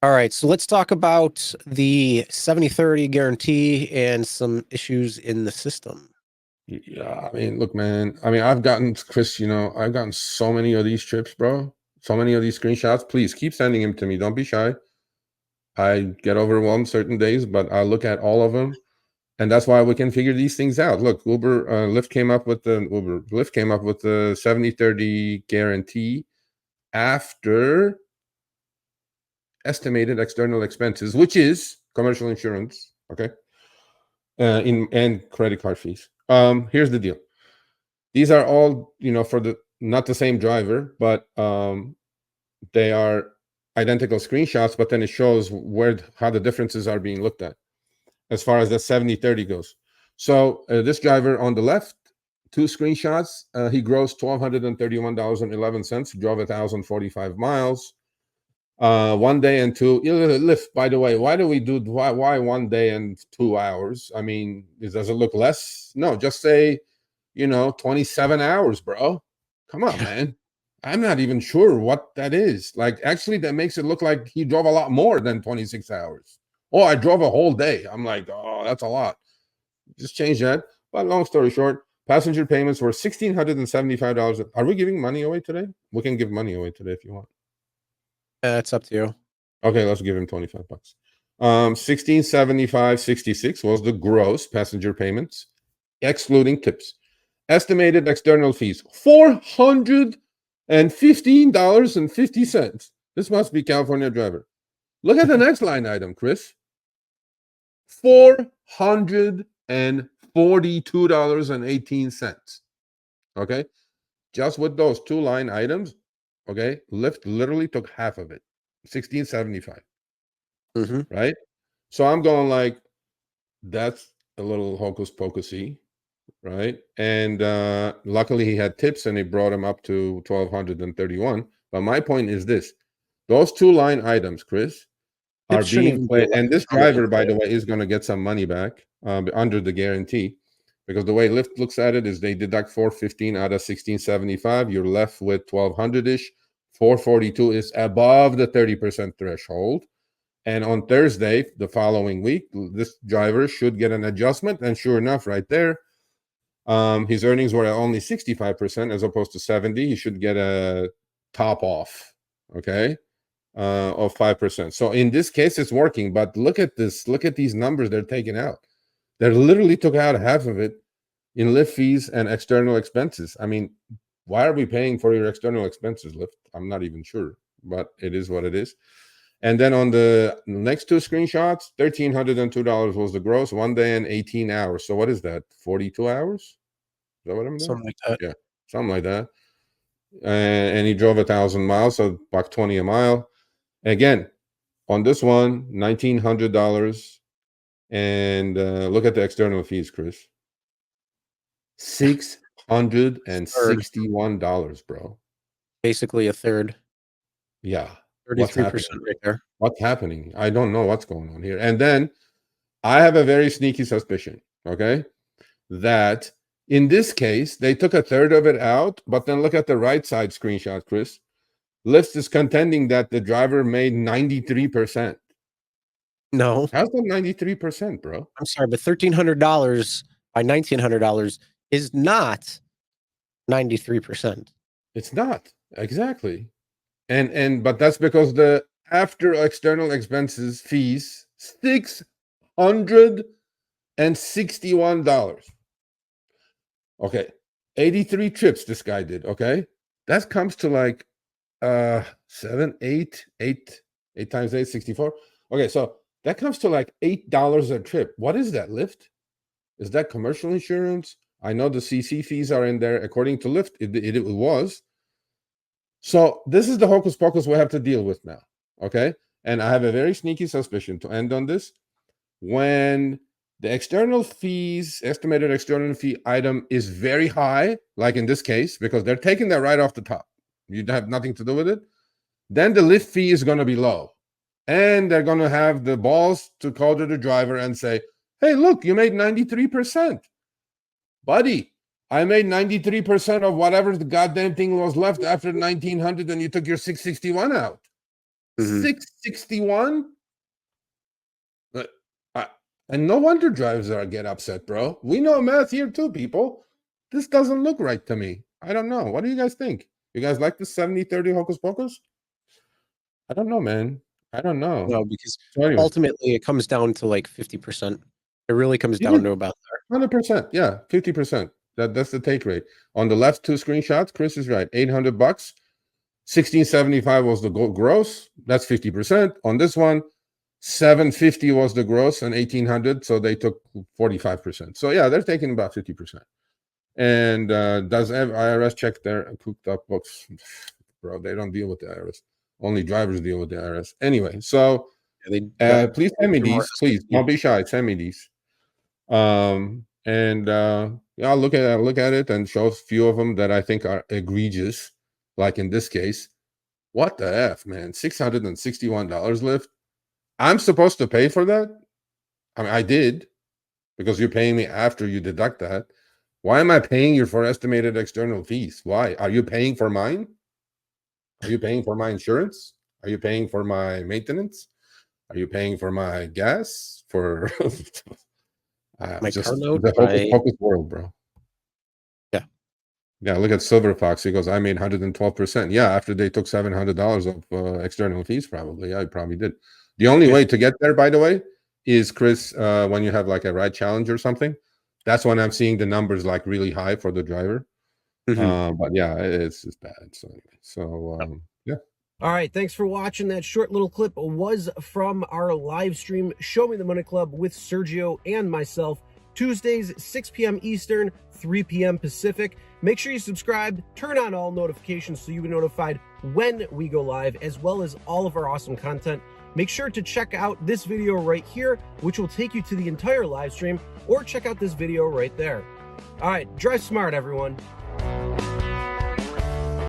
All right, so let's talk about the 70/30 guarantee and some issues in the system. Yeah, I mean, look, man. I mean, I've gotten Chris. I've gotten so many of these trips, bro. So many of these screenshots. Please keep sending them to me. Don't be shy. I get overwhelmed certain days, but I look at all of them, and that's why we can figure these things out. Look, Lyft came up with the 70/30 guarantee after estimated external expenses, which is commercial insurance, okay, and credit card fees. Here's the deal. These are all, for the not the same driver, but they are identical screenshots, but then it shows how the differences are being looked at as far as the 70/30 goes. So this driver on the left, two screenshots, he grossed $1,231.11, drove 1,045 miles. 1 day and Lyft, by the way, why 1 day and 2 hours? I mean, does it look less? No, just say 27 hours, bro. Come on, man. I'm not even sure what that is. Like, actually, that makes it look like he drove a lot more than 26 hours. Oh, I drove a whole day. I'm like, oh, that's a lot. Just change that. But long story short, passenger payments were $1,675. Are we giving money away today? We can give money away today if you want. It's up to you. Okay, let's give him $25. 1675.66 was the gross passenger payments, excluding tips. Estimated external fees, $415.50. This must be California driver. Look at the next line item, Chris. $442.18. Okay, just with those two line items. Okay, Lyft literally took half of it, 1675. Right? So I'm going like, that's a little hocus pocusy, right? And luckily he had tips and he brought him up to 1,231. But my point is this: those two line items, Chris, are being played. And this driver, by the way, is going to get some money back under the guarantee, because the way Lyft looks at it is they deduct 415 out of 1675. You're left with 1,200-ish. 442 is above the 30% threshold. And on Thursday, the following week, this driver should get an adjustment. And sure enough, right there, his earnings were at only 65% as opposed to 70. He should get a top off, okay, of 5%. So in this case, it's working. But look at this. Look at these numbers they're taking out. They literally took out half of it in Lyft fees and external expenses. I mean, why are we paying for your external expenses, Lyft? I'm not even sure, but it is what it is. And then on the next two screenshots, $1,302 was the gross, 1 day and 18 hours. So what is that? 42 hours? Is that what I'm doing? Something like that. Yeah, something like that. And he drove 1,000 miles, so $120 a mile. Again, on this one, $1,900. And look at the external fees, Chris. $661, bro. Basically a third. Yeah. 33% right there. What's happening? I don't know what's going on here. And then I have a very sneaky suspicion, okay, that in this case, they took a third of it out, but then look at the right side screenshot, Chris. Lyft is contending that the driver made 93%. No. How's that 93%, bro? I'm sorry, but $1,300 by $1,900 is not 93%. It's not. Exactly. But that's because the after external expenses fees, $661. Okay. 83 trips this guy did, okay? That comes to like 8 times 8, 64. Okay, so that comes to like $8 a trip. What is that, Lyft? Is that commercial insurance? I know the CC fees are in there. According to Lyft, it was. So this is the hocus pocus we have to deal with now, okay? And I have a very sneaky suspicion to end on this. When the external fees, estimated external fee item is very high, like in this case, because they're taking that right off the top, you have nothing to do with it, then the Lyft fee is going to be low. And they're going to have the balls to call to the driver and say, hey, look, you made 93%. Buddy, I made 93% of whatever the goddamn thing was left after 1900, and you took your 661 out. 661? And no wonder drivers get upset, bro. We know math here too, people. This doesn't look right to me. I don't know. What do you guys think? You guys like the 70-30 hocus pocus? I don't know, man. I don't know. No, because So anyway. ultimately it comes down to like 50%. It really comes down to about there. 100%. Yeah, 50%. That's the take rate. On the left two screenshots, Chris is right. $800. 1675 was the gross. That's 50%. On this one, 750 was the gross and 1800, so they took 45%. So yeah, they're taking about 50%. And does IRS check their cooked up books? Bro, they don't deal with the IRS. Only drivers deal with the IRS. Anyway, so please send me these. Please don't be shy. Send me these. Yeah, I'll look at it and show a few of them that I think are egregious. Like in this case, what the F, man? $661 lift. I'm supposed to pay for that? I mean, I did, because you're paying me after you deduct that. Why am I paying you for estimated external fees? Why? Are you paying for mine? Are you paying for my insurance? Are you paying for my maintenance? Are you paying for my gas? For my just car note? the focus world, bro. Yeah. Yeah, look at Silver Fox. He goes, I made 112%. Yeah, after they took $700 of external fees, probably. Yeah, I probably did. The only way to get there, by the way, is, Chris, when you have like a ride challenge or something. That's when I'm seeing the numbers like really high for the driver. But yeah, it's bad. So anyway, yeah. All right, thanks for watching. That short little clip was from our live stream, Show Me the Money Club with Sergio and myself, Tuesdays, 6 p.m. Eastern, 3 p.m. Pacific. Make sure you subscribe, turn on all notifications so you'll be notified when we go live, as well as all of our awesome content. Make sure to check out this video right here, which will take you to the entire live stream, or check out this video right there. All right, drive smart, everyone.